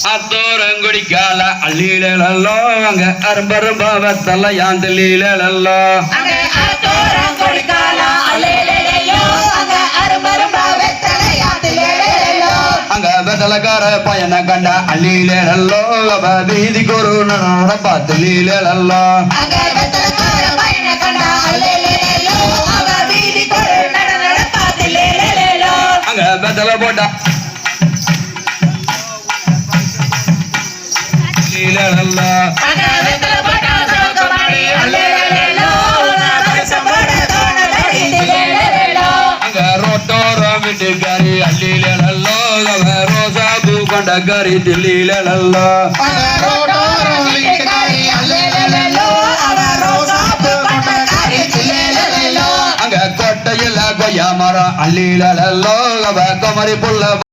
அத்தோரங்குடிக்கால அள்ளீழலோ அங்க அரும்பரும்பவத்தல்ல யாந்தலீழலோ அங்க வெதலக்கார பயண கண்ட அள்ளீழலோ அவ வீதிக்கு ஒரு நட பார்த்து லீழலோ அங்க வெதல போட்டா அங்க ரோட்டோரம் வீட்டுக்காரி அள்ளிலோ ரோசா பூ கொண்ட கறி தில்லிலோ அங்க கோட்டையில கொய்யா மரம் அள்ளிலோ அவ குமரி புள்ள